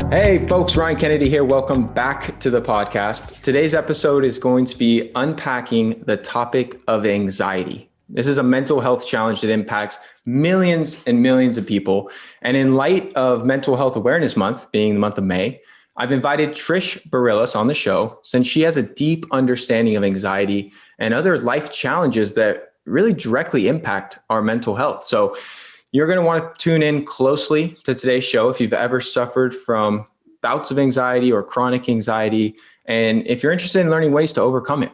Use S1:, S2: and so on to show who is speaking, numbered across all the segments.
S1: Hey folks, Ryan Kennedy here. Welcome back to the podcast. Today's episode is going to be unpacking the topic of anxiety. This is a mental health challenge that impacts millions and millions of people. And in light of Mental Health Awareness Month, being the month of May, I've invited Trish Barillas on the show since she has a deep understanding of anxiety and other life challenges that really directly impact our mental health. So you're going to want to tune in closely to today's show if you've ever suffered from bouts of anxiety or chronic anxiety, and if you're interested in learning ways to overcome it.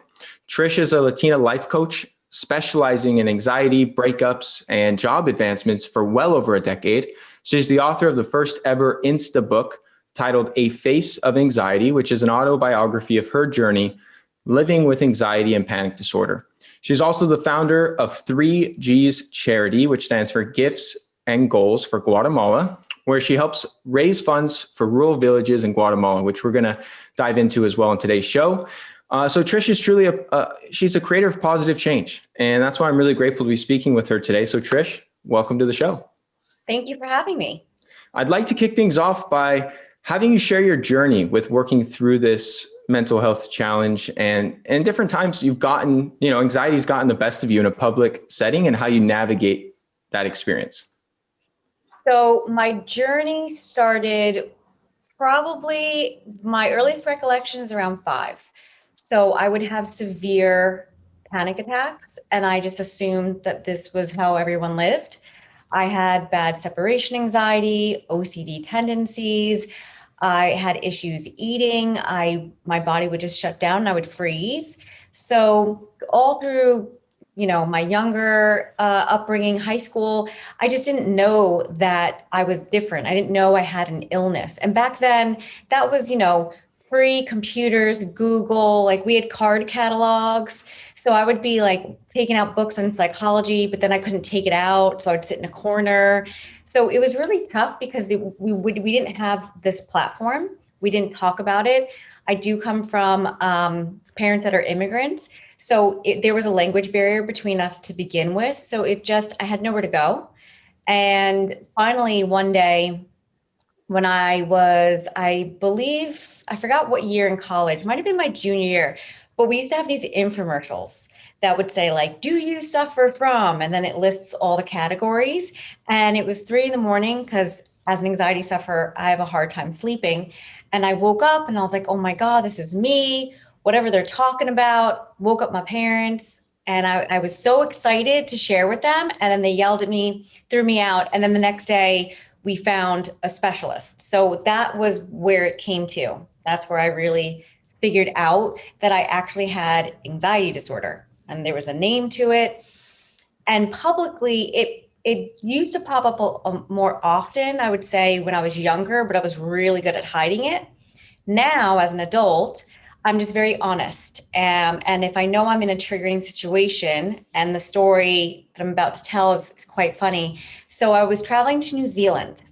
S1: Trish is a Latina life coach specializing in anxiety, breakups, and job advancements for well over a decade. She's the author of the first ever Insta book titled A Face of Anxiety, which is an autobiography of her journey living with anxiety and panic disorder. She's also the founder of 3G's Charity, which stands for Gifts and Goals for Guatemala, where she helps raise funds for rural villages in Guatemala, which we're going to dive into as well in today's show. So Trish is truly she's a creator of positive change, and that's why I'm really grateful to be speaking with her today. So Trish, welcome to the show.
S2: Thank you for having me.
S1: I'd like to kick things off by having you share your journey with working through this mental health challenge, and different times you've gotten, anxiety's gotten the best of you in a public setting, and how you navigate that experience.
S2: So my journey started, probably my earliest recollection is around 5. So I would have severe panic attacks, and I just assumed that this was how everyone lived. I had bad separation anxiety, OCD tendencies. I had issues eating. My body would just shut down and I would freeze. So all through, my younger upbringing, high school, I just didn't know that I was different. I didn't know I had an illness. And back then that was, pre-computers, Google, like we had card catalogs. So I would be like taking out books on psychology, but then I couldn't take it out. So I'd sit in a corner. So it was really tough because we didn't have this platform. We didn't talk about it. I do come from parents that are immigrants. So there was a language barrier between us to begin with. So I had nowhere to go. And finally, one day when I was, I believe, I forgot what year in college, might have been my junior year, but we used to have these infomercials that would say like, do you suffer from? And then it lists all the categories. And it was 3 a.m. because as an anxiety sufferer, I have a hard time sleeping. And I woke up and I was like, oh my God, this is me. Whatever they're talking about. Woke up my parents. And I was so excited to share with them. And then they yelled at me, threw me out. And then the next day we found a specialist. So that was where it came to. That's where I really figured out that I actually had anxiety disorder. And there was a name to it. And publicly, it used to pop up more often, I would say, when I was younger, but I was really good at hiding it. Now, as an adult, I'm just very honest. And if I know I'm in a triggering situation, and the story that I'm about to tell is quite funny. So I was traveling to New Zealand.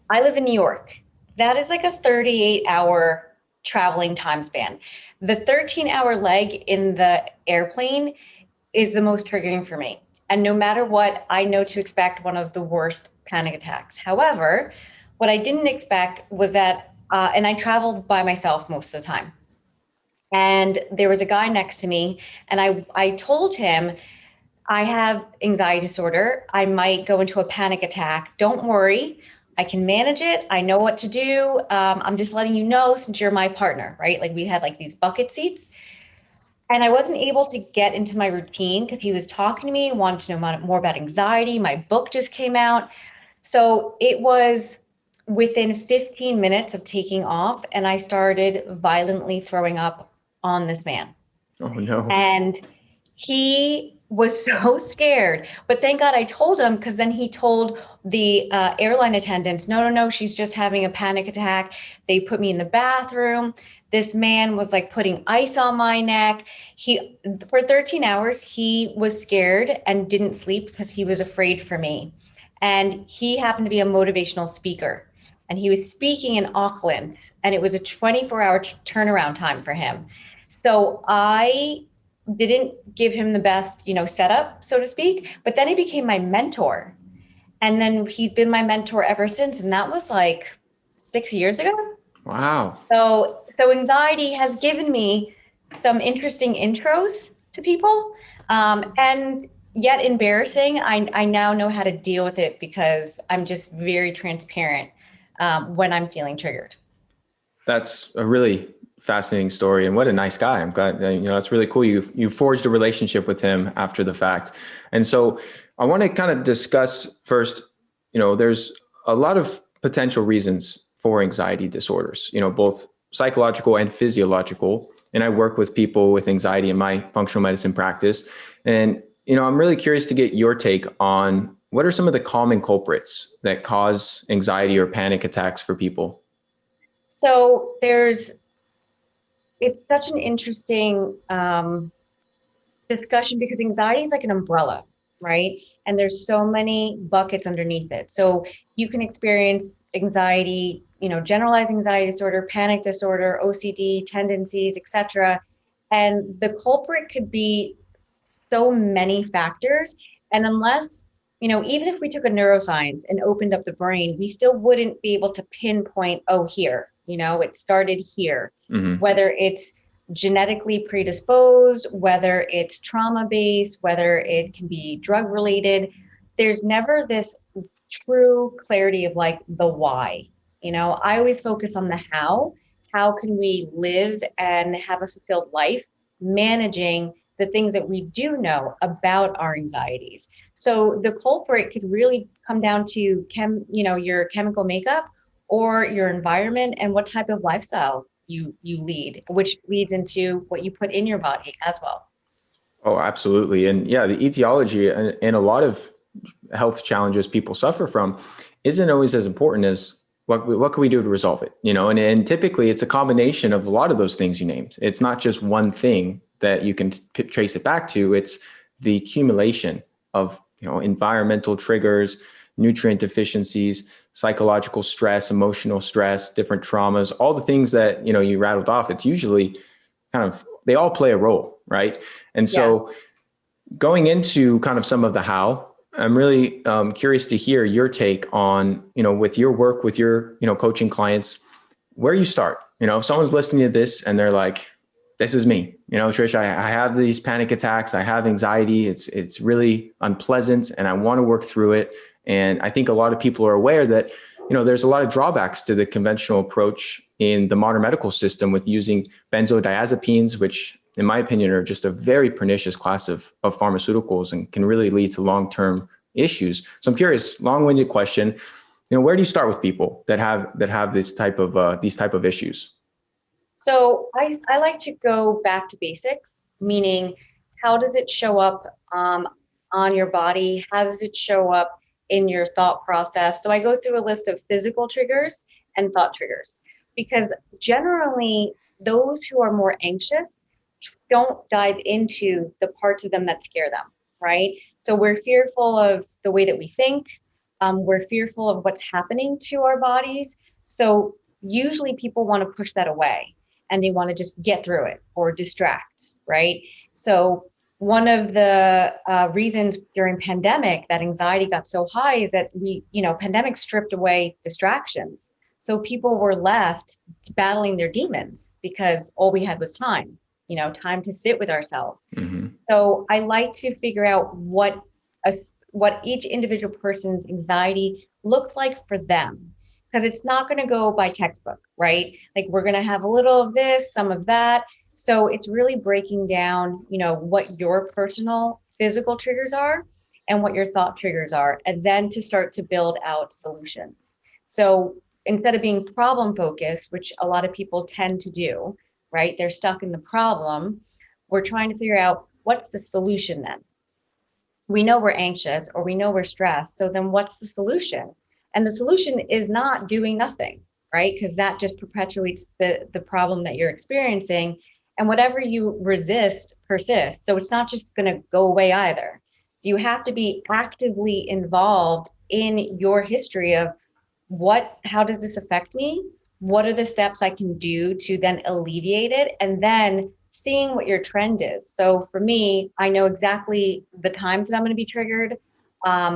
S2: I live in New York. That is like a 38-hour traveling time span. The 13-hour leg in the airplane is the most triggering for me. And no matter what, I know to expect one of the worst panic attacks. However, what I didn't expect was that, and I traveled by myself most of the time. And there was a guy next to me, and I told him, I have anxiety disorder. I might go into a panic attack. Don't worry. I can manage it. I know what to do. I'm just letting you know since you're my partner, right? Like we had like these bucket seats. And I wasn't able to get into my routine because he was talking to me, wanted to know more about anxiety. My book just came out. So it was within 15 minutes of taking off, and I started violently throwing up on this man.
S1: Oh, no.
S2: And he was so scared, but thank God I told him, because then he told the airline attendants, no, she's just having a panic attack. They put me in the bathroom. This man was like putting ice on my neck. For 13 hours, he was scared and didn't sleep because he was afraid for me. And he happened to be a motivational speaker, and he was speaking in Auckland, and it was a 24-hour turnaround time for him. So I didn't give him the best, setup, so to speak, but then he became my mentor. And then he's been my mentor ever since. And that was like 6 years ago.
S1: Wow.
S2: So anxiety has given me some interesting intros to people, and yet embarrassing. I now know how to deal with it because I'm just very transparent when I'm feeling triggered.
S1: That's a really fascinating story, and what a nice guy. I'm glad that, it's really cool. You forged a relationship with him after the fact. And so I want to kind of discuss first, there's a lot of potential reasons for anxiety disorders, both psychological and physiological. And I work with people with anxiety in my functional medicine practice. And, I'm really curious to get your take on what are some of the common culprits that cause anxiety or panic attacks for people?
S2: So it's such an interesting discussion because anxiety is like an umbrella, right? And there's so many buckets underneath it. So you can experience anxiety, generalized anxiety disorder, panic disorder, OCD, tendencies, etc. And the culprit could be so many factors. And unless, even if we took a neuroscience and opened up the brain, we still wouldn't be able to pinpoint, oh, here, it started here, whether it's genetically predisposed, whether it's trauma based, whether it can be drug related. There's never this true clarity of like the why. I always focus on the how. How can we live and have a fulfilled life managing the things that we do know about our anxieties? So the culprit could really come down to your chemical makeup or your environment and what type of lifestyle you lead, which leads into what you put in your body as well.
S1: Oh, absolutely. And yeah, the etiology and a lot of health challenges people suffer from isn't always as important as what can we do to resolve it, and typically it's a combination of a lot of those things you named. It's not just one thing that you can trace it back to. It's the accumulation of, environmental triggers, nutrient deficiencies, psychological stress, emotional stress, different traumas, all the things that, you rattled off. It's usually they all play a role, right? And so going into kind of some of the how, I'm really curious to hear your take on, with your work, with your, coaching clients, where you start. If someone's listening to this and they're like, this is me, Trish, I have these panic attacks. I have anxiety. It's really unpleasant and I want to work through it. And I think a lot of people are aware that, there's a lot of drawbacks to the conventional approach in the modern medical system with using benzodiazepines, which in my opinion are just a very pernicious class of pharmaceuticals and can really lead to long-term issues. So I'm curious, long-winded question, where do you start with people that have these type of issues?
S2: So I like to go back to basics, meaning how does it show up on your body? How does it show up in your thought process? So I go through a list of physical triggers and thought triggers, because generally those who are more anxious don't dive into the parts of them that scare them, right? So we're fearful of the way that we think. We're fearful of what's happening to our bodies. So usually people want to push that away and they want to just get through it or distract, right? So one of the reasons during pandemic that anxiety got so high is that pandemic stripped away distractions. So people were left battling their demons because all we had was time, time to sit with ourselves.
S1: Mm-hmm.
S2: So I like to figure out what each individual person's anxiety looks like for them, because it's not going to go by textbook, right? Like we're going to have a little of this, some of that. So it's really breaking down, what your personal physical triggers are and what your thought triggers are, and then to start to build out solutions. So instead of being problem focused, which a lot of people tend to do, right? They're stuck in the problem. We're trying to figure out what's the solution then. We know we're anxious or we know we're stressed. So then what's the solution? And the solution is not doing nothing, right? Because that just perpetuates the problem that you're experiencing. And whatever you resist persists. So it's not just going to go away either. So you have to be actively involved in your history of how does this affect me? What are the steps I can do to then alleviate it? And then seeing what your trend is. So for me, I know exactly the times that I'm going to be triggered.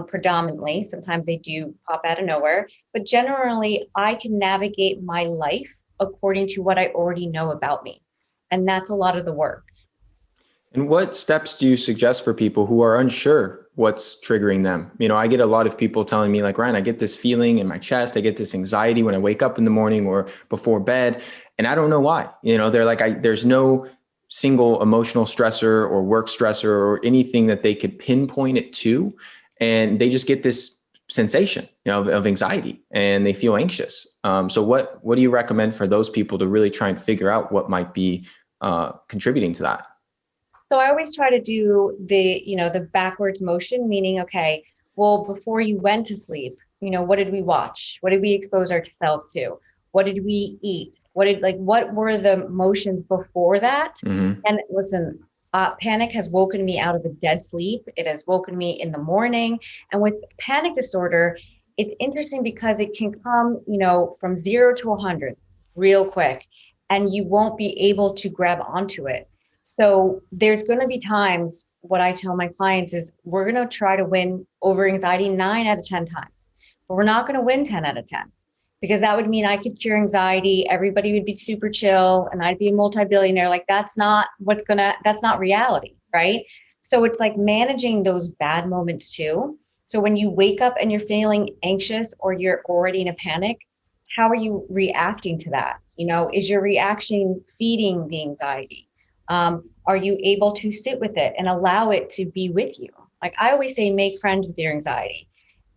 S2: Predominantly, sometimes they do pop out of nowhere, but generally I can navigate my life according to what I already know about me. And that's a lot of the work.
S1: And what steps do you suggest for people who are unsure what's triggering them? I get a lot of people telling me like, Ryan, I get this feeling in my chest. I get this anxiety when I wake up in the morning or before bed, and I don't know why. They're like, there's no single emotional stressor or work stressor or anything that they could pinpoint it to. And they just get this sensation, of anxiety, and they feel anxious. So what do you recommend for those people to really try and figure out what might be contributing to that?
S2: So I always try to do the backwards motion, meaning, okay, well, before you went to sleep, what did we watch? What did we expose ourselves to? What did we eat? What were the motions before that?
S1: Mm-hmm.
S2: And listen, panic has woken me out of a dead sleep. It has woken me in the morning. And with panic disorder, it's interesting because it can come, from 0 to 100 real quick, and you won't be able to grab onto it. So there's going to be times, what I tell my clients is, we're going to try to win over anxiety 9 out of 10 times, but we're not going to win 10 out of 10, because that would mean I could cure anxiety. Everybody would be super chill and I'd be a multi-billionaire. Like, that's not reality. Right. So it's like managing those bad moments too. So when you wake up and you're feeling anxious or you're already in a panic, how are you reacting to that? Is your reaction feeding the anxiety? Are you able to sit with it and allow it to be with you? Like I always say, make friends with your anxiety.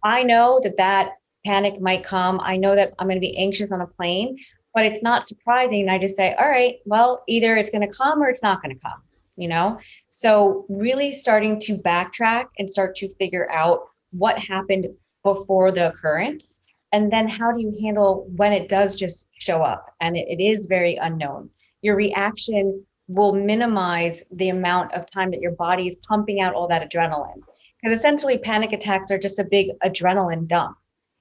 S2: I know that panic might come. I know that I'm going to be anxious on a plane, but it's not surprising. I just say, all right, well, either it's going to come or it's not going to come, So really starting to backtrack and start to figure out what happened before the occurrence. And then how do you handle when it does just show up and it is very unknown? Your reaction will minimize the amount of time that your body is pumping out all that adrenaline. Because essentially panic attacks are just a big adrenaline dump.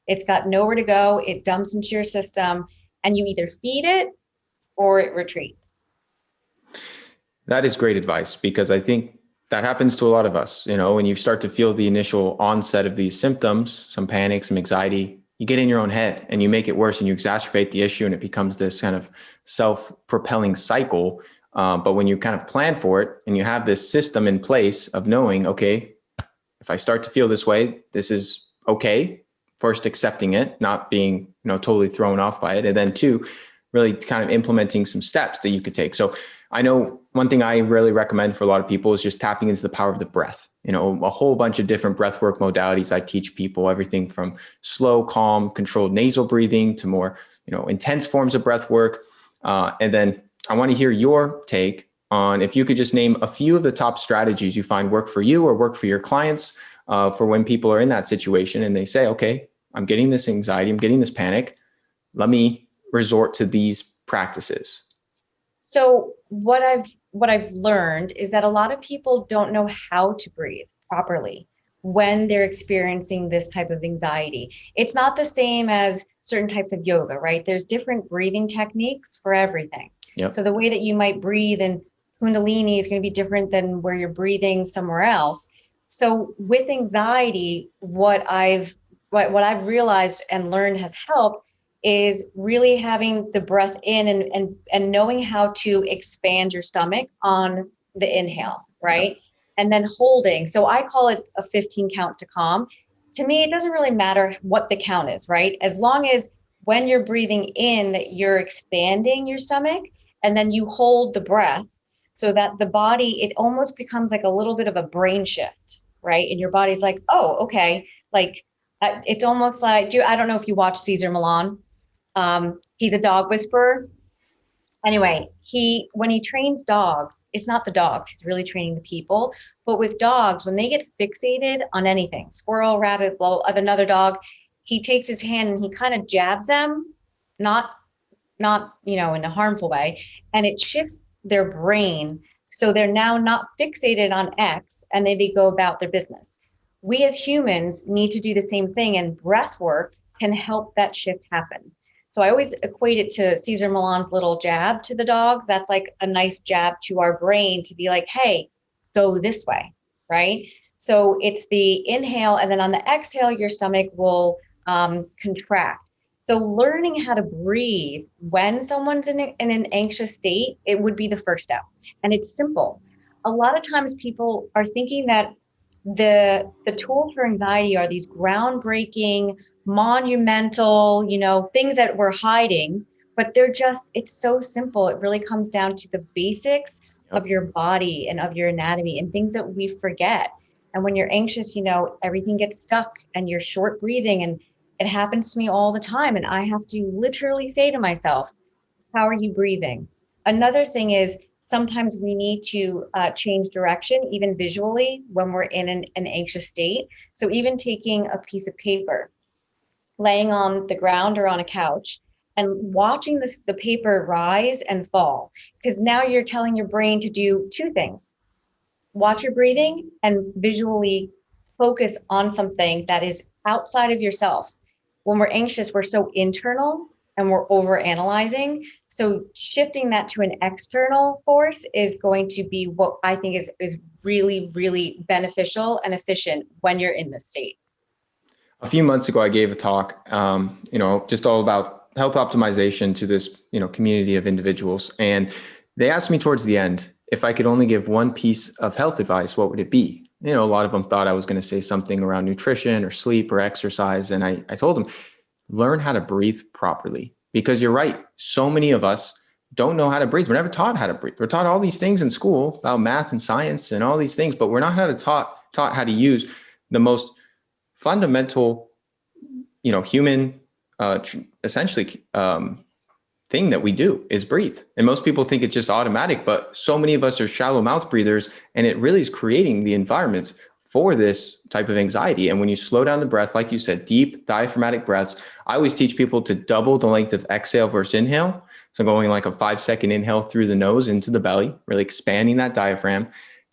S2: It's got nowhere to go. It dumps into your system and you either feed it or it retreats.
S1: That is great advice, because I think that happens to a lot of us. When you start to feel the initial onset of these symptoms, some panic, some anxiety, you get in your own head and you make it worse and you exacerbate the issue, and it becomes this kind of self-propelling cycle. But when you kind of plan for it and you have this system in place of knowing, okay, if I start to feel this way, this is okay. First, accepting it, not being, totally thrown off by it. And then 2, really kind of implementing some steps that you could take. So I know one thing I really recommend for a lot of people is just tapping into the power of the breath. A whole bunch of different breathwork modalities I teach people, everything from slow, calm, controlled nasal breathing to more, intense forms of breath work. And then I want to hear your take on if you could just name a few of the top strategies you find work for you or work for your clients for when people are in that situation and they say, okay, I'm getting this anxiety, I'm getting this panic. Let me resort to these practices.
S2: So what I've learned is that a lot of people don't know how to breathe properly when they're experiencing this type of anxiety. It's not the same as certain types of yoga, right? There's different breathing techniques for everything.
S1: Yep.
S2: So the way that you might breathe in Kundalini is going to be different than where you're breathing somewhere else. So with anxiety, what I've realized and learned has helped is really having the breath in and knowing how to expand your stomach on the inhale, right? And then holding. So I call it a 15 count to calm. To me, it doesn't really matter what the count is, right? As long as when you're breathing in, that you're expanding your stomach and then you hold the breath so that the body, it almost becomes like a little bit of a brain shift, right? And your body's like, oh, okay. Like it's almost like, I don't know if you watch Cesar Millan. He's a dog whisperer. Anyway, when he trains dogs, it's not the dogs, he's really training the people. But with dogs, when they get fixated on anything, squirrel, rabbit, another dog, he takes his hand and he kind of jabs them, not in a harmful way, and it shifts their brain. So they're now not fixated on X and they go about their business. We as humans need to do the same thing, and breath work can help that shift happen. So I always equate it to Cesar Millan's little jab to the dogs. That's like a nice jab to our brain to be like, hey, go this way, right? So it's the inhale, and then on the exhale, your stomach will contract. So learning how to breathe when someone's in an anxious state, it would be the first step. And it's simple. A lot of times people are thinking that the tools for anxiety are these groundbreaking, monumental, things that we're hiding, but it's so simple. It really comes down to the basics of your body and of your anatomy and things that we forget. And when you're anxious, everything gets stuck and you're short breathing. And it happens to me all the time. And I have to literally say to myself, how are you breathing? Another thing is sometimes we need to change direction, even visually, when we're in an anxious state. So even taking a piece of paper, laying on the ground or on a couch, and watching the paper rise and fall, because now you're telling your brain to do two things: watch your breathing and visually focus on something that is outside of yourself. When we're anxious, we're so internal and we're over analyzing. So shifting that to an external force is going to be what I think is really, really beneficial and efficient when you're in this state.
S1: A few months ago, I gave a talk, just all about health optimization to this, community of individuals. And they asked me towards the end, if I could only give one piece of health advice, what would it be? A lot of them thought I was going to say something around nutrition or sleep or exercise. And I told them, learn how to breathe properly, because you're right. So many of us don't know how to breathe. We're never taught how to breathe. We're taught all these things in school about math and science and all these things, but we're not taught how to use the most fundamental, human, essentially, thing that we do is breathe. And most people think it's just automatic, but so many of us are shallow mouth breathers, and it really is creating the environments for this type of anxiety. And when you slow down the breath, like you said, deep diaphragmatic breaths, I always teach people to double the length of exhale versus inhale. So going like a 5-second inhale through the nose into the belly, really expanding that diaphragm,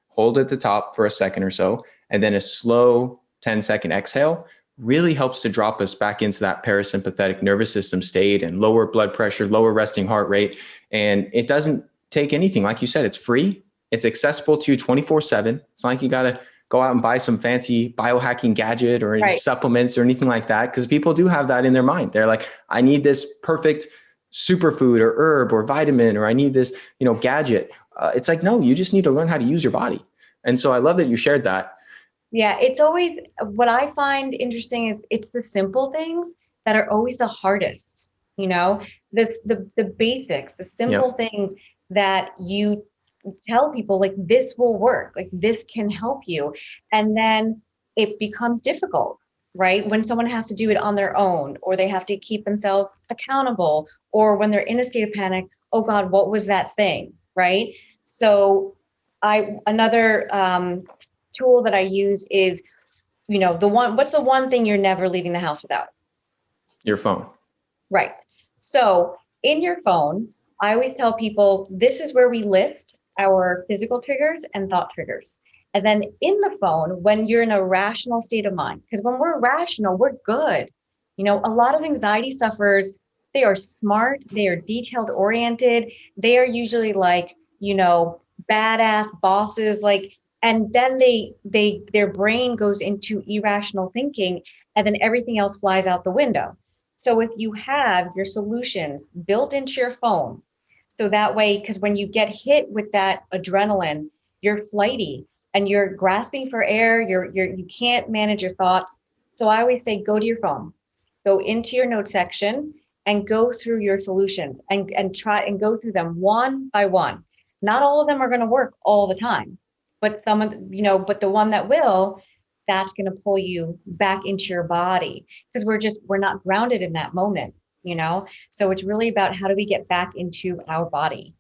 S1: hold at the top for a second or so, and then a slow 10-second exhale really helps to drop us back into that parasympathetic nervous system state and lower blood pressure, lower resting heart rate. And it doesn't take anything. Like you said, it's free. It's accessible to you 24/7. It's not like you got to go out and buy some fancy biohacking gadget or any supplements or anything like that, because people do have that in their mind. They're like, I need this perfect superfood or herb or vitamin, or I need this, gadget. It's like, no, you just need to learn how to use your body. And so I love that you shared that.
S2: Yeah, it's always, what I find interesting is it's the simple things that are always the hardest, the basics, the simple things that you tell people, like, this will work, like this can help you. And then it becomes difficult, right? When someone has to do it on their own, or they have to keep themselves accountable, or when they're in a state of panic, oh God, what was that thing, right? So another tool that I use is, what's the one thing you're never leaving the house without?
S1: Your phone.
S2: Right. So in your phone, I always tell people, this is where we lift our physical triggers and thought triggers. And then in the phone, when you're in a rational state of mind, because when we're rational, we're good. A lot of anxiety sufferers, they are smart, they are detailed oriented, they are usually like, badass bosses, and then their brain goes into irrational thinking, and then everything else flies out the window. So if you have your solutions built into your phone, so that way, because when you get hit with that adrenaline, you're flighty and you're grasping for air, you can't manage your thoughts. So I always say, go to your phone, go into your notes section and go through your solutions and try and go through them one by one. Not all of them are going to work all the time, but but the one that will, that's going to pull you back into your body, because we're not grounded in that moment. So it's really about, how do we get back into our body?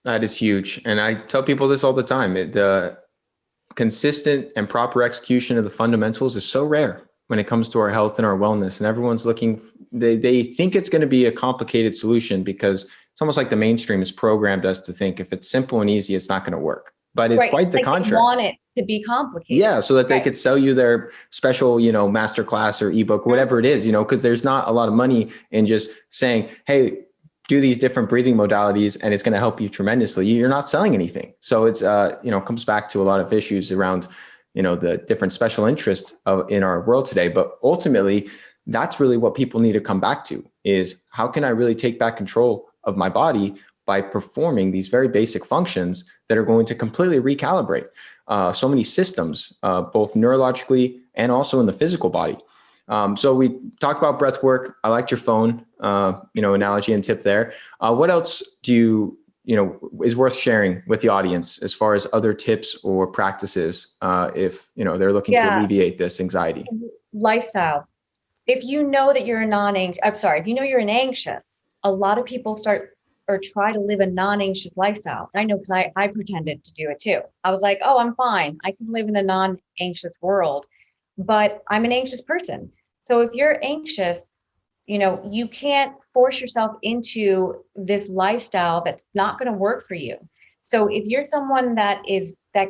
S1: That is huge. And I tell people this all the time. The consistent and proper execution of the fundamentals is so rare when it comes to our health and our wellness. And everyone's they think it's going to be a complicated solution, because it's almost like the mainstream has programmed us to think if it's simple and easy, it's not going to work. But it's quite the contrary.
S2: They want it to be complicated.
S1: Yeah, so that they could sell you their special, masterclass or ebook, whatever it is, because there's not a lot of money in just saying, hey, do these different breathing modalities and it's going to help you tremendously. You're not selling anything. So it's, comes back to a lot of issues around, the different special interests in our world today. But ultimately, that's really what people need to come back to, is how can I really take back control of my body by performing these very basic functions that are going to completely recalibrate so many systems, both neurologically and also in the physical body. So we talked about breath work. I liked your phone, analogy and tip there. What else is worth sharing with the audience as far as other tips or practices if they're looking to alleviate this anxiety?
S2: Lifestyle. If you know that you're if you know you're an anxious, a lot of people start or try to live a non-anxious lifestyle. I know because I pretended to do it too. I was like, oh, I'm fine. I can live in a non-anxious world, but I'm an anxious person. So if you're anxious, you can't force yourself into this lifestyle that's not going to work for you. So if you're someone that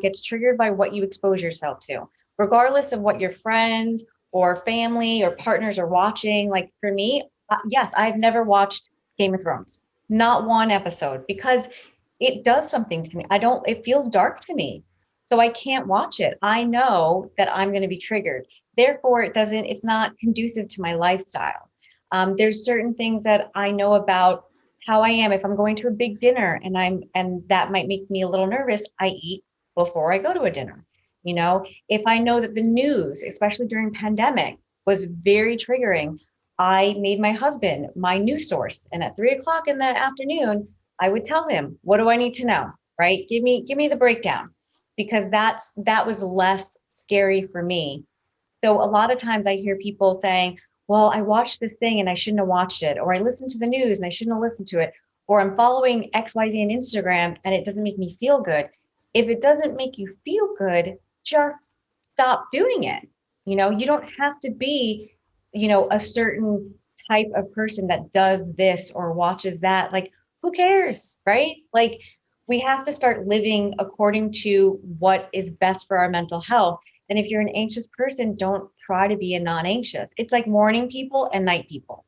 S2: gets triggered by what you expose yourself to, regardless of what your friends or family or partners are watching, like for me, yes, I've never watched Game of Thrones, not one episode, because it does something to me. It feels dark to me. So I can't watch it. I know that I'm going to be triggered. Therefore, it's not conducive to my lifestyle. There's certain things that I know about how I am. If I'm going to a big dinner and that might make me a little nervous, I eat before I go to a dinner. If I know that the news, especially during pandemic, was very triggering, I made my husband my news source. And at 3:00 in the afternoon, I would tell him, what do I need to know? Right? Give me the breakdown, because that was less scary for me. So a lot of times I hear people saying, well, I watched this thing and I shouldn't have watched it, or I listened to the news and I shouldn't have listened to it, or I'm following XYZ on Instagram and it doesn't make me feel good. If it doesn't make you feel good, just stop doing it. You don't have to be, a certain type of person that does this or watches that. Like, who cares, right? Like, we have to start living according to what is best for our mental health. And if you're an anxious person, don't try to be a non-anxious. It's like morning people and night people.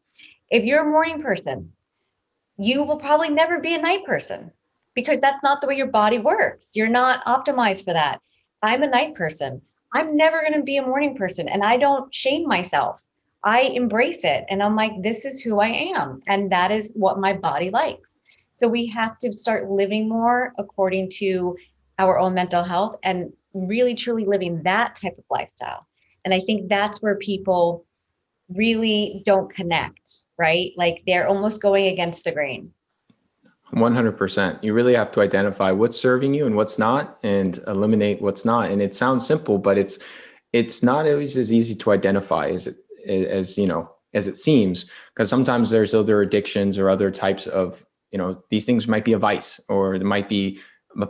S2: If you're a morning person, you will probably never be a night person, because that's not the way your body works. You're not optimized for that. I'm a night person. I'm never going to be a morning person, and I don't shame myself. I embrace it. And I'm like, this is who I am. And that is what my body likes. So we have to start living more according to our own mental health and really truly living that type of lifestyle. And I think that's where people really don't connect, right? Like they're almost going against the grain.
S1: 100%. You really have to identify what's serving you and what's not, and eliminate what's not. And it sounds simple, but it's not always as easy to identify as it seems, because sometimes there's other addictions or other types of, these things might be a vice, or it might be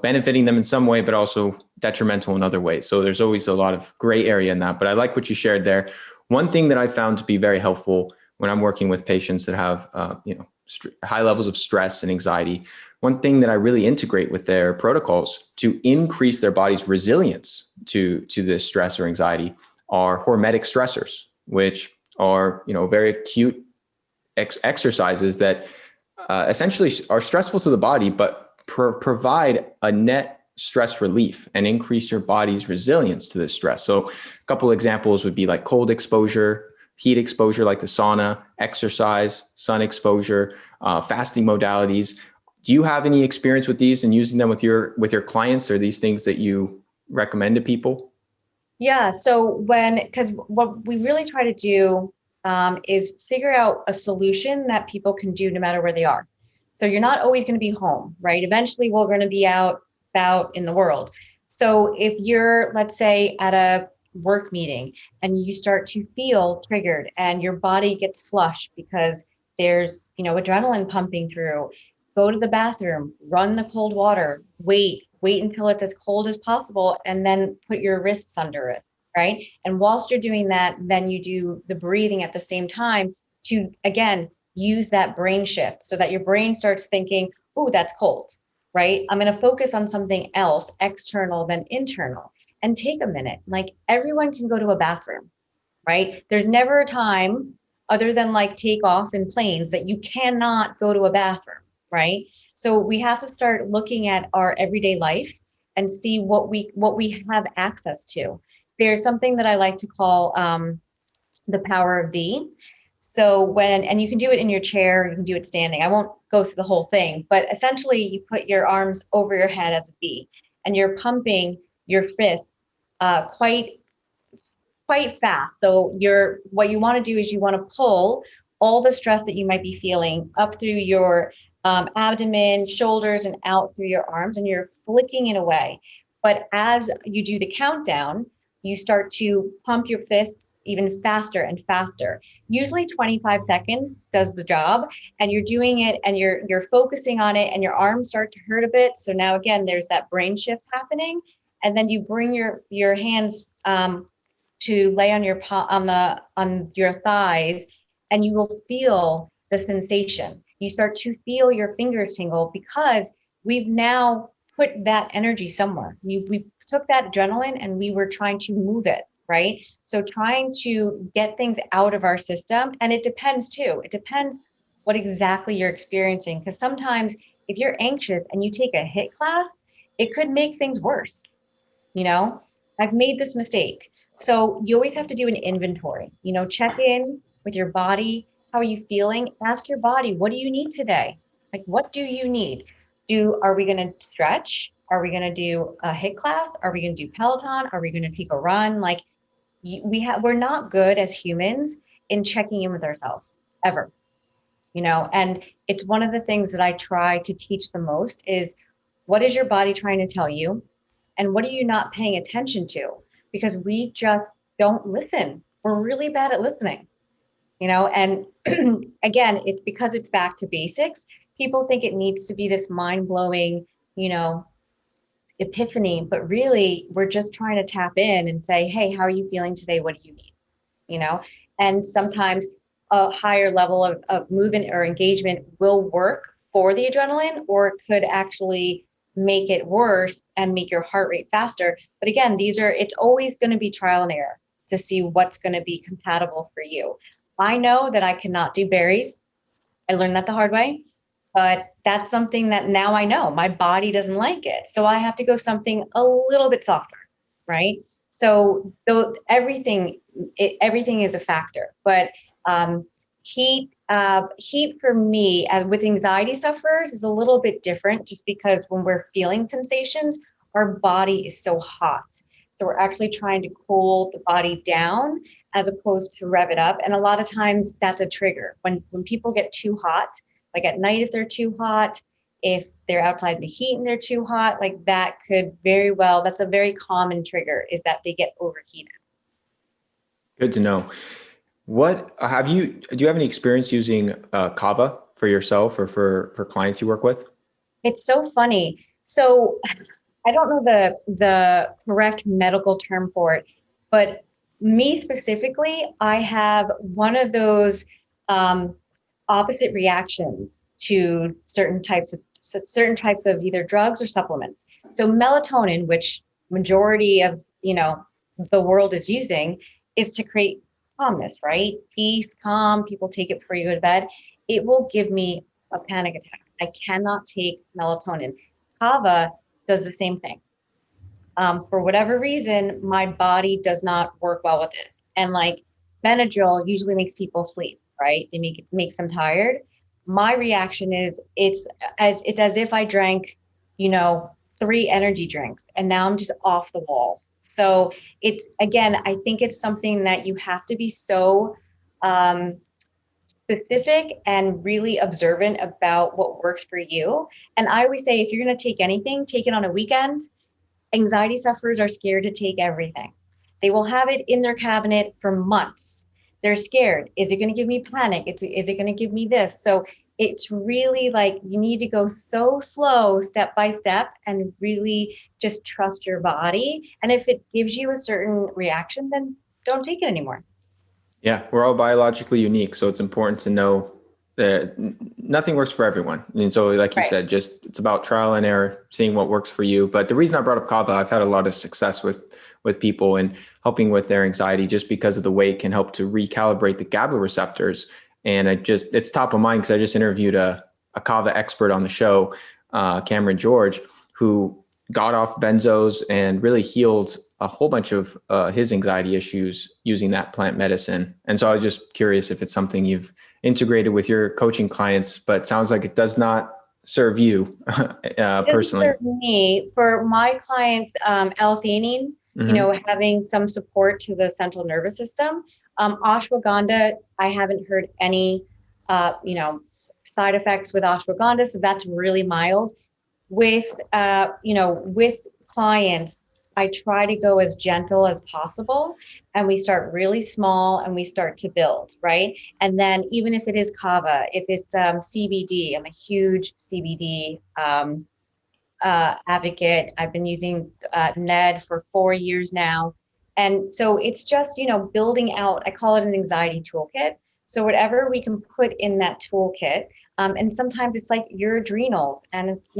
S1: benefiting them in some way, but also detrimental in other ways. So there's always a lot of gray area in that. But I like what you shared there. One thing that I found to be very helpful when I'm working with patients that have, high levels of stress and anxiety, one thing that I really integrate with their protocols to increase their body's resilience to this stress or anxiety are hormetic stressors, which are, very acute exercises that essentially are stressful to the body, but provide a net stress relief and increase your body's resilience to this stress. So a couple examples would be like cold exposure, heat exposure, like the sauna, exercise, sun exposure, fasting modalities. Do you have any experience with these and using them with your clients? Or these things that you recommend to people?
S2: Yeah. So because what we really try to do is figure out a solution that people can do no matter where they are. So you're not always going to be home, right? Eventually we're going to be out in the world. So if you're, let's say, at a work meeting and you start to feel triggered and your body gets flushed because there's, adrenaline pumping through, go to the bathroom, run the cold water, wait until it's as cold as possible, and then put your wrists under it, right? And whilst you're doing that, then you do the breathing at the same time to, again, use that brain shift so that your brain starts thinking, oh, that's cold, right? I'm going to focus on something else, external than internal, and take a minute. Like, everyone can go to a bathroom, right? There's never a time other than like takeoff in planes that you cannot go to a bathroom, right? So we have to start looking at our everyday life and see what we have access to. There's something that I like to call the power of V. So and you can do it in your chair, you can do it standing. I won't go through the whole thing, but essentially you put your arms over your head as a V, and you're pumping your fists quite fast. So what you want to do is you want to pull all the stress that you might be feeling up through your abdomen, shoulders, and out through your arms, and you're flicking it away. But as you do the countdown, you start to pump your fists even faster and faster. Usually 25 seconds does the job, and you're doing it and you're focusing on it, and your arms start to hurt a bit. So now again, there's that brain shift happening. And then you bring your hands to lay on your thighs, and you will feel the sensation. You start to feel your fingers tingle because we've now put that energy somewhere. We took that adrenaline and we were trying to move it, right? So trying to get things out of our system. And it depends too. It depends what exactly you're experiencing. Because sometimes if you're anxious and you take a HIIT class, it could make things worse. I've made this mistake. So you always have to do an inventory, check in with your body. How are you feeling? Ask your body, what do you need today? Like, what do you need? Are we going to stretch? Are we going to do a HIIT class? Are we going to do Peloton? Are we going to take a run? Like we're not good as humans in checking in with ourselves ever, and it's one of the things that I try to teach the most is what is your body trying to tell you? And what are you not paying attention to? Because we just don't listen. We're really bad at listening, and again, it's because it's back to basics. People think it needs to be this mind-blowing, epiphany, but really we're just trying to tap in and say, hey, how are you feeling today? What do you need? And sometimes a higher level of movement or engagement will work for the adrenaline, or it could actually make it worse and make your heart rate faster. But again, it's always going to be trial and error to see what's going to be compatible for you. I know that I cannot do berries. I learned that the hard way, but that's something that now I know my body doesn't like it. So I have to go something a little bit softer, right? So everything is a factor, but heat for me, as with anxiety sufferers, is a little bit different just because when we're feeling sensations, our body is so hot. So we're actually trying to cool the body down as opposed to rev it up. And a lot of times that's a trigger. When people get too hot, like at night if they're too hot, if they're outside in the heat and they're too hot, like that could that's a very common trigger, is that they get overheated.
S1: Good to know. Do you have any experience using kava for yourself or for clients you work with?
S2: It's so funny. So I don't know the correct medical term for it, but me specifically, I have one of those opposite reactions to certain types of either drugs or supplements. So melatonin, which majority of the world is using, is to create calmness, right? Peace, calm. People take it before you go to bed. It will give me a panic attack. I cannot take melatonin. Kava does the same thing. For whatever reason, my body does not work well with it. And like Benadryl usually makes people sleep, right? It makes them tired. My reaction is it's as if I drank, 3 energy drinks and now I'm just off the wall. So I think it's something that you have to be so specific and really observant about what works for you. And I always say, if you're going to take anything, take it on a weekend. Anxiety sufferers are scared to take everything. They will have it in their cabinet for months. They're scared. Is it going to give me panic? Is it going to give me this? So it's really like you need to go so slow, step by step, and really just trust your body. And if it gives you a certain reaction, then don't take it anymore.
S1: Yeah, we're all biologically unique. So it's important to know that nothing works for everyone. And so like you said, it's about trial and error, seeing what works for you. But the reason I brought up kava, I've had a lot of success with people and helping with their anxiety just because of the way it can help to recalibrate the GABA receptors. And it's top of mind because I just interviewed a kava expert on the show, Cameron George, who got off benzos and really healed a whole bunch of his anxiety issues using that plant medicine. And so I was just curious if it's something you've integrated with your coaching clients, but it sounds like it does not serve you personally.
S2: Serve me. For my clients, L-theanine, having some support to the central nervous system. Ashwagandha, I haven't heard any, side effects with ashwagandha, so that's really mild. With, with clients, I try to go as gentle as possible, and we start really small and we start to build, right? And then even if it is kava, if it's CBD, I'm a huge CBD advocate. I've been using NED for 4 years now. And so it's just, building out, I call it an anxiety toolkit. So whatever we can put in that toolkit, and sometimes it's like your adrenal, and it's,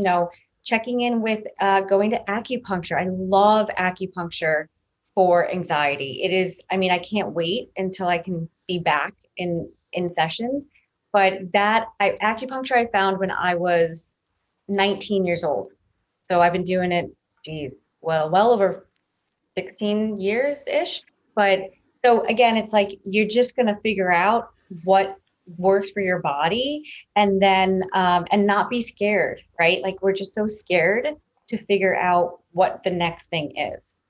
S2: checking in with going to acupuncture. I love acupuncture for anxiety. It is, I can't wait until I can be back in sessions. But acupuncture I found when I was 19 years old. So I've been doing it, well over 16 years ish. But so again, it's like, you're just going to figure out what works for your body, and then, and not be scared, right? Like, we're just so scared to figure out what the next thing is.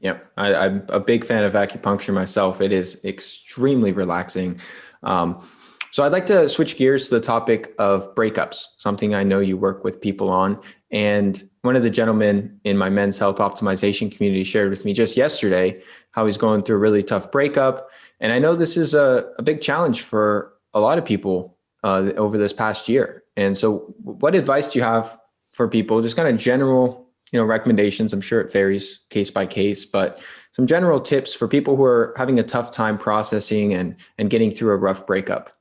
S1: Yep. I'm a big fan of acupuncture myself. It is extremely relaxing. So I'd like to switch gears to the topic of breakups, something I know you work with people on. And one of the gentlemen in my men's health optimization community shared with me just yesterday how he's going through a really tough breakup. And I know this is a big challenge for a lot of people over this past year. And so what advice do you have for people, just kind of general, recommendations? I'm sure it varies case by case, but some general tips for people who are having a tough time processing and getting through a rough breakup.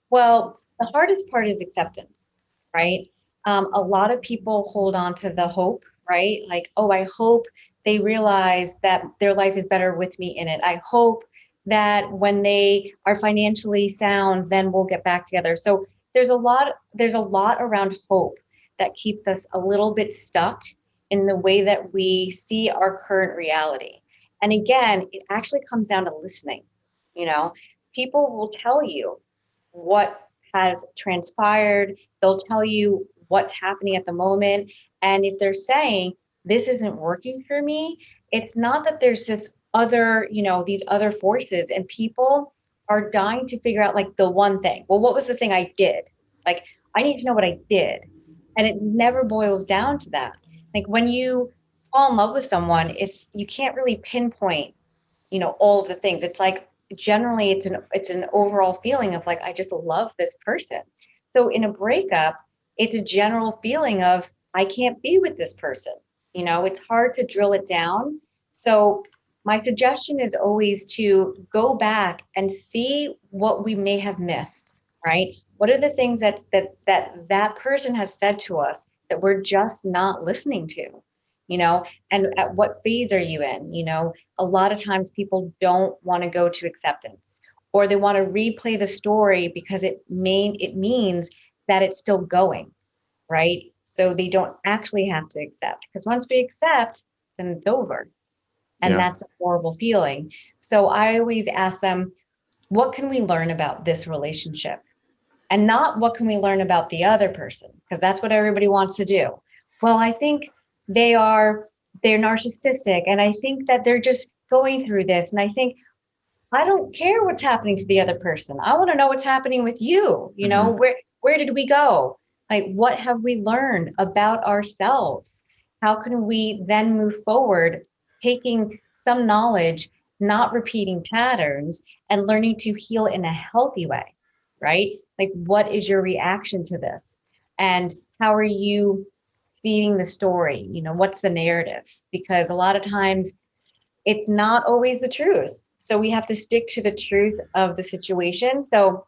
S2: Well, the hardest part is acceptance, right? A lot of people hold on to the hope, right? Like, oh, I hope they realize that their life is better with me in it. I hope that when they are financially sound, then we'll get back together. So there's a lot around hope that keeps us a little bit stuck in the way that we see our current reality. And again, it actually comes down to listening. People will tell you what has transpired. They'll tell you what's happening at the moment. And if they're saying, this isn't working for me, it's not that there's this other, these other forces, and people are dying to figure out like the one thing. Well, what was the thing I did? Like, I need to know what I did. And it never boils down to that. Like, when you fall in love with someone, you can't really pinpoint, all of the things. It's like, generally it's an overall feeling of like, I just love this person. So in a breakup, it's a general feeling of, I can't be with this person. It's hard to drill it down. So my suggestion is always to go back and see what we may have missed, right? What are the things that person has said to us that we're just not listening to? And at what phase are you in? A lot of times people don't want to go to acceptance, or they want to replay the story because it means that it's still going, right? So they don't actually have to accept, because once we accept, then it's over. And that's a horrible feeling. So I always ask them, what can we learn about this relationship? And not what can we learn about the other person? Because that's what everybody wants to do. Well, I think they're narcissistic, and I think that they're just going through this. And I think, I don't care what's happening to the other person. I want to know what's happening with you. Where did we go? Like, what have we learned about ourselves? How can we then move forward, taking some knowledge, not repeating patterns, and learning to heal in a healthy way, right? Like, what is your reaction to this? And how are you feeding the story? What's the narrative? Because a lot of times it's not always the truth. So we have to stick to the truth of the situation. So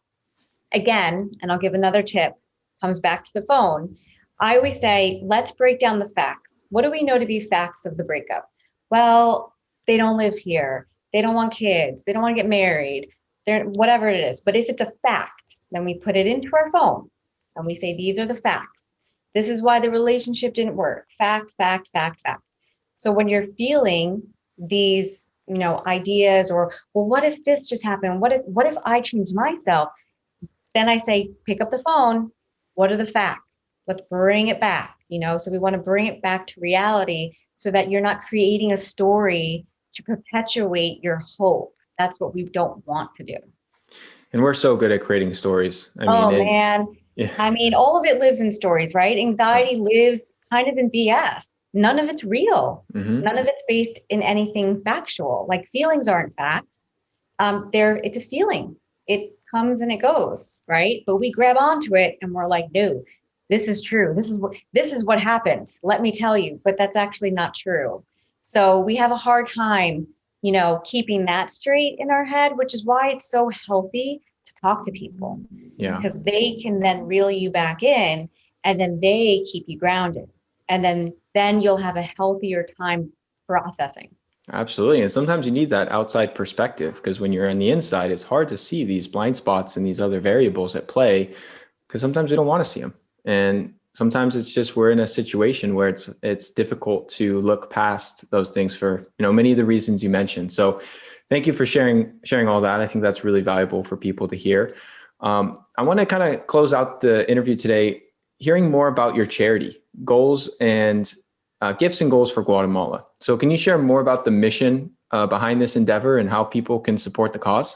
S2: again, and I'll give another tip, comes back to the phone. I always say, let's break down the facts. What do we know to be facts of the breakup? Well, they don't live here. They don't want kids. They don't want to get married. Whatever it is. But if it's a fact, then we put it into our phone and we say, these are the facts. This is why the relationship didn't work. Fact, fact, fact, fact. So when you're feeling these, ideas, or, well, what if this just happened? What if I change myself? Then I say, pick up the phone. What are the facts? Let's bring it back, So we want to bring it back to reality so that you're not creating a story to perpetuate your hope. That's what we don't want to do.
S1: And we're so good at creating stories.
S2: Oh man.
S1: Yeah.
S2: I mean, all of it lives in stories, right? Anxiety lives kind of in BS. None of it's real.
S1: Mm-hmm.
S2: None of it's based in anything factual. Like feelings aren't facts. It's a feeling. It comes and it goes, right? But we grab onto it and we're like, no, this is true. This is what happens. Let me tell you, but that's actually not true. So we have a hard time, keeping that straight in our head, which is why it's so healthy to talk to people.
S1: Yeah.
S2: Because they can then reel you back in, and then they keep you grounded. And then you'll have a healthier time processing.
S1: Absolutely. And sometimes you need that outside perspective, because when you're on the inside, it's hard to see these blind spots and these other variables at play, because sometimes we don't want to see them. And sometimes it's just we're in a situation where it's difficult to look past those things for, many of the reasons you mentioned. So thank you for sharing all that. I think that's really valuable for people to hear. I want to kind of close out the interview today, hearing more about your charity goals and gifts and goals for Guatemala. So can you share more about the mission behind this endeavor and how people can support the cause?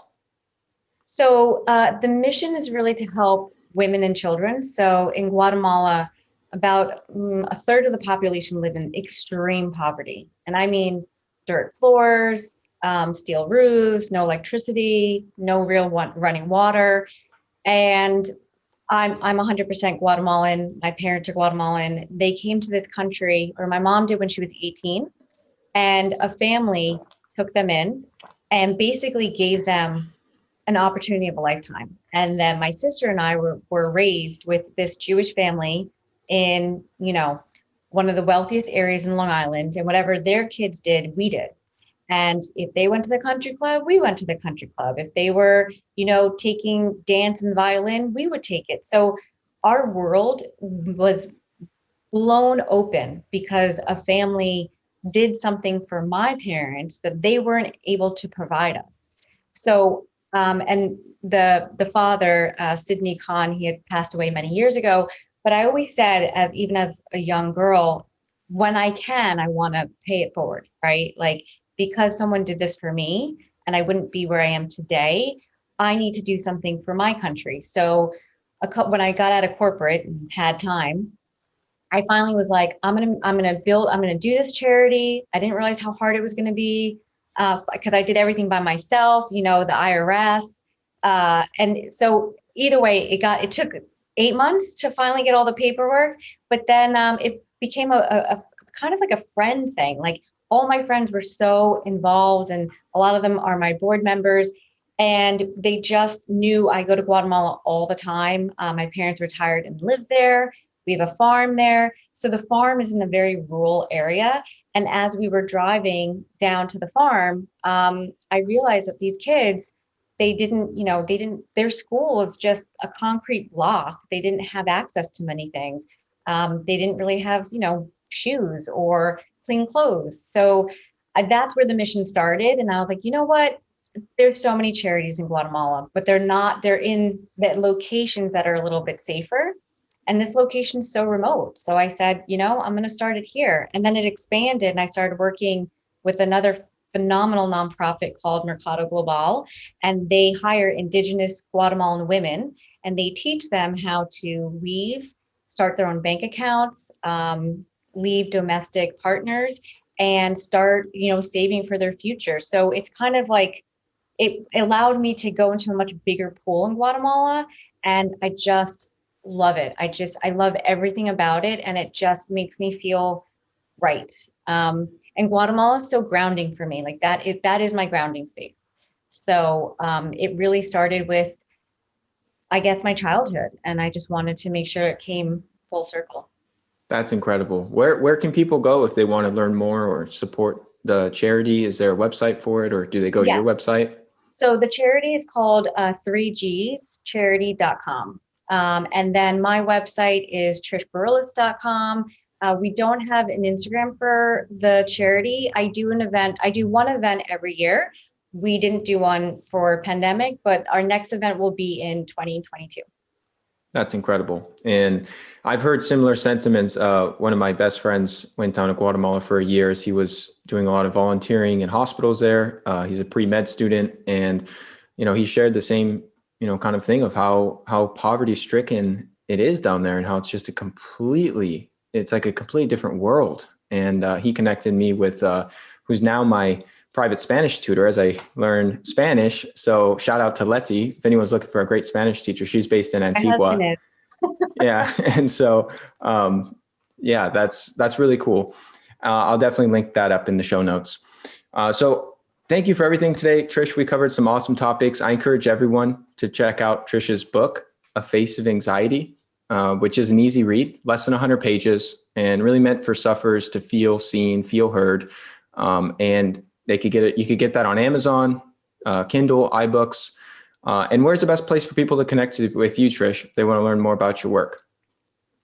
S2: So the mission is really to help women and children. So in Guatemala, about a third of the population live in extreme poverty. And I mean dirt floors, steel roofs, no electricity, no real running water. And I'm 100% Guatemalan. My parents are Guatemalan. They came to this country, or my mom did, when she was 18, and a family took them in and basically gave them an opportunity of a lifetime. And then my sister and I were raised with this Jewish family in, one of the wealthiest areas in Long Island, and whatever their kids did, we did. And if they went to the country club, we went to the country club. If they were, taking dance and violin, we would take it. So our world was blown open because a family did something for my parents that they weren't able to provide us. So, and the father, Sidney Khan, he had passed away many years ago. But I always said, even as a young girl, when I can, I want to pay it forward, right? Like, because someone did this for me and I wouldn't be where I am today, I need to do something for my country. So when I got out of corporate and had time, I finally was like, I'm gonna do this charity. I didn't realize how hard it was gonna be because I did everything by myself, the IRS. And so either way, it took 8 months to finally get all the paperwork, but then it became a kind of like a friend thing. Like, all my friends were so involved, and a lot of them are my board members, and they just knew I go to Guatemala all the time. My parents retired and lived there. We have a farm there. So the farm is in a very rural area. And as we were driving down to the farm, I realized that these kids, their school was just a concrete block. They didn't have access to many things. They didn't really have, shoes or clean clothes. So that's where the mission started. And I was like, you know what? There's so many charities in Guatemala, but they're in the locations that are a little bit safer. And this location is so remote. So I said, I'm going to start it here. And then it expanded, and I started working with another phenomenal nonprofit called Mercado Global. And they hire indigenous Guatemalan women, and they teach them how to weave, start their own bank accounts, leave domestic partners, and start, saving for their future. So it's kind of like, it allowed me to go into a much bigger pool in Guatemala. And I just love it. I love everything about it. And it just makes me feel right. And Guatemala is so grounding for me. Like that is my grounding space. So it really started with, I guess, my childhood. And I just wanted to make sure it came full circle.
S1: That's incredible. Where can people go if they want to learn more or support the charity? Is there a website for it, or do they go to your website?
S2: So the charity is called 3gscharity.com. And then my website is trishbarillas.com. We don't have an Instagram for the charity. I do one event every year. We didn't do one for pandemic, but our next event will be in 2022.
S1: That's incredible. And I've heard similar sentiments. One of my best friends went down to Guatemala for years. He was doing a lot of volunteering in hospitals there. He's a pre-med student, and, he shared the same, kind of thing of how poverty stricken it is down there, and how it's just it's like a completely different world. And he connected me with who's now my private Spanish tutor as I learn Spanish. So shout out to Letty. If anyone's looking for a great Spanish teacher, she's based in Antigua. Yeah. And so, that's really cool. I'll definitely link that up in the show notes. So thank you for everything today, Trish. We covered some awesome topics. I encourage everyone to check out Trish's book, A Face of Anxiety, which is an easy read, less than 100 pages, and really meant for sufferers to feel seen, feel heard. And you could get that on Amazon, Kindle, iBooks. And where's the best place for people to connect with you, Trish, if they want to learn more about your work?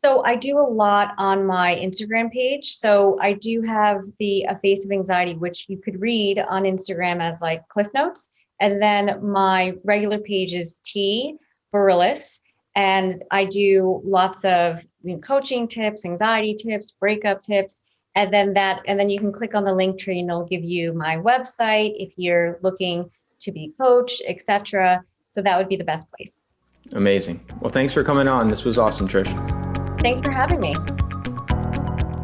S2: So I do a lot on my Instagram page. So I do have the A Face of Anxiety, which you could read on Instagram as like Cliff Notes. And then my regular page is T Barillas. And I do lots of coaching tips, anxiety tips, breakup tips. And then you can click on the link tree and it'll give you my website if you're looking to be coached, etc. So that would be the best place.
S1: Amazing. Well, thanks for coming on. This was awesome, Trish.
S2: Thanks for having me.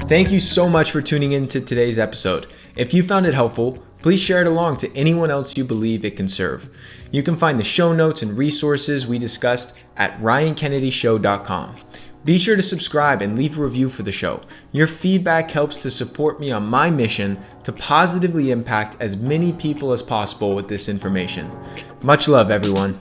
S1: Thank you so much for tuning in to today's episode. If you found it helpful, please share it along to anyone else you believe it can serve. You can find the show notes and resources we discussed at ryankennedyshow.com. Be sure to subscribe and leave a review for the show. Your feedback helps to support me on my mission to positively impact as many people as possible with this information. Much love, everyone.